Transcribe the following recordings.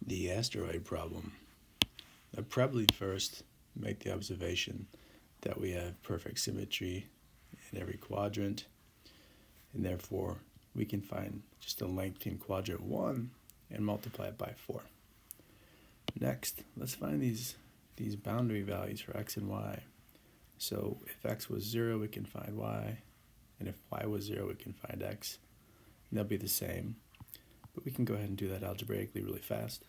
The asteroid problem. I'd probably first make the observation that we have perfect symmetry in every quadrant, and therefore we can find just the length in quadrant 1 and multiply it by 4. Next, let's find these boundary values for x and y. So if x was 0, we can find y, and if y was 0, we can find x. And they'll be the same, but we can go ahead and do that algebraically really fast.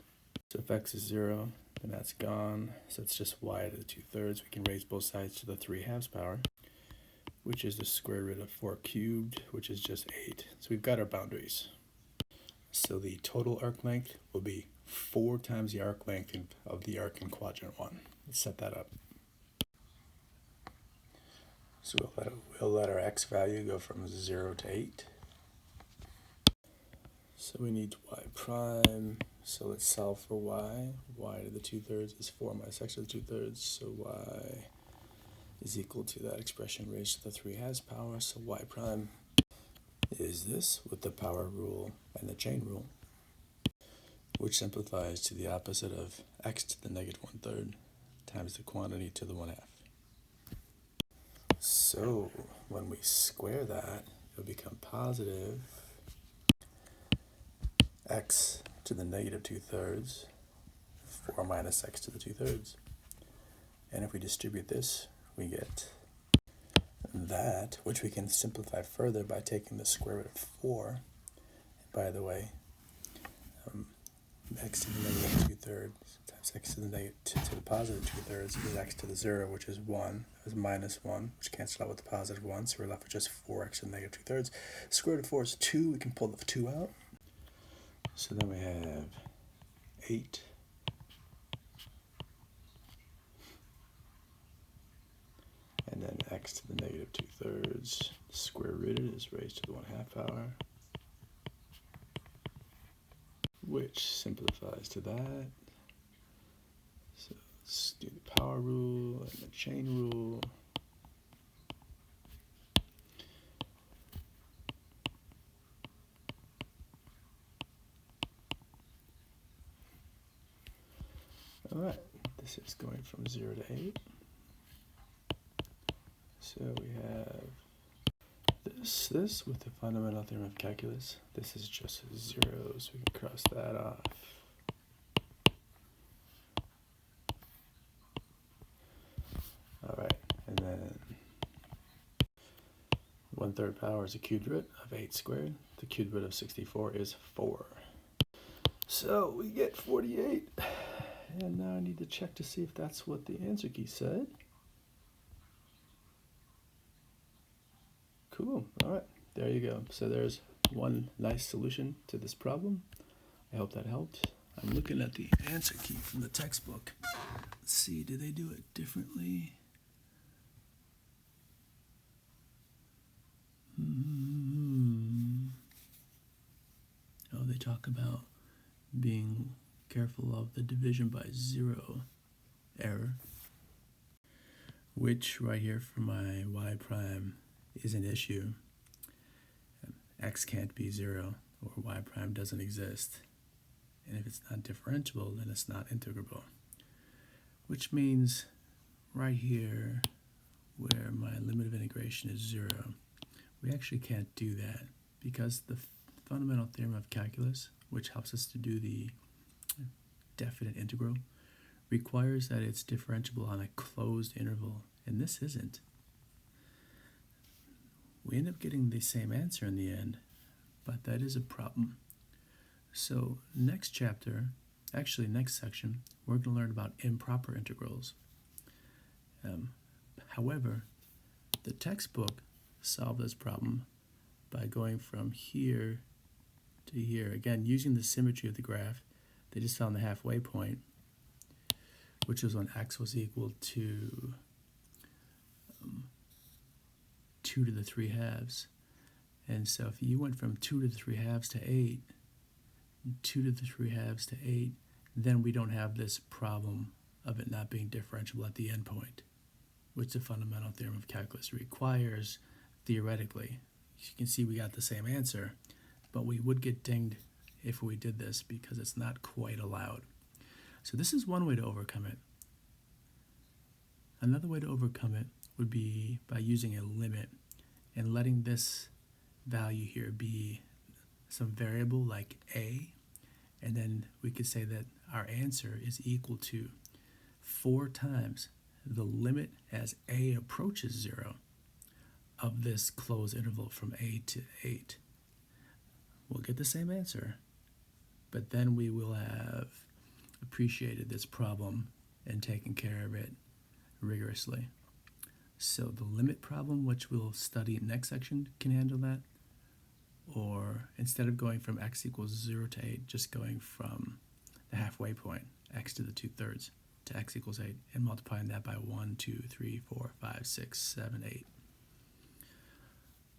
So if x is 0, then that's gone, so it's just y to the 2/3. We can raise both sides to the 3/2 power, which is the square root of 4 cubed, which is just 8. So we've got our boundaries. So the total arc length will be 4 times the arc length of the arc in quadrant 1. Let's set that up. So we'll let our x value go from 0 to 8. So we need y prime. So let's solve for y. Y to the 2/3 is 4 minus x to the 2/3. So y is equal to that expression raised to the 3/2 power. So y prime is this with the power rule and the chain rule, which simplifies to the opposite of x to the negative 1/3 times the quantity to the 1/2. So when we square that, it'll become positive x to the negative 2/3, 4 minus x to the 2/3. And if we distribute this, we get that, which we can simplify further by taking the square root of 4. By the way, x to the negative 2/3 times x to the positive 2/3 is x to the 0, which is 1. That was minus 1, which cancels out with the positive 1, so we're left with just 4x to the negative 2/3. Square root of 4 is 2. We can pull the 2 out. So then we have 8 and then x to the negative 2/3 square rooted is raised to the 1/2 power, which simplifies to that. So let's do the power rule and the chain rule. All right, this is going from 0 to 8. So we have this with the fundamental theorem of calculus. This is just 0, so we can cross that off. All right, and then 1/3 power is a cubed root of 8 squared. The cubed root of 64 is 4. So we get 48. And now I need to check to see if that's what the answer key said. Cool. All right. There you go. So there's one nice solution to this problem. I hope that helped. I'm looking at the answer key from the textbook. Let's see, do they do it differently? Oh, they talk about being careful of the division by 0 error, which right here for my y prime is an issue. X can't be 0, or y prime doesn't exist. And if it's not differentiable, then it's not integrable. Which means right here, where my limit of integration is 0, we actually can't do that, because the fundamental theorem of calculus, which helps us to do the definite integral, requires that it's differentiable on a closed interval, and this isn't. We end up getting the same answer in the end, but that is a problem. So next chapter, actually next section, we're going to learn about improper integrals. However, the textbook solved this problem by going from here to here. Again, using the symmetry of the graph, they just found the halfway point, which was when x was equal to 2 to the 3/2. And so if you went from 2 to the 3/2 to 8, 2 to the 3/2 to 8, then we don't have this problem of it not being differentiable at the endpoint, which the fundamental theorem of calculus requires theoretically. You can see we got the same answer, but we would get dinged if we did this because it's not quite allowed. So this is one way to overcome it. Another way to overcome it would be by using a limit and letting this value here be some variable like a, and then we could say that our answer is equal to 4 times the limit as a approaches 0 of this closed interval from a to 8. We'll get the same answer, but then we will have appreciated this problem and taken care of it rigorously. So the limit problem, which we'll study in next section, can handle that. Or instead of going from x equals 0 to 8, just going from the halfway point, x to the 2/3, to x equals 8, and multiplying that by 1, 2, 3, 4, 5, 6, 7, 8.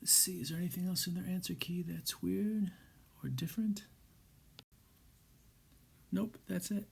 Let's see, is there anything else in their answer key that's weird or different? Nope, that's it.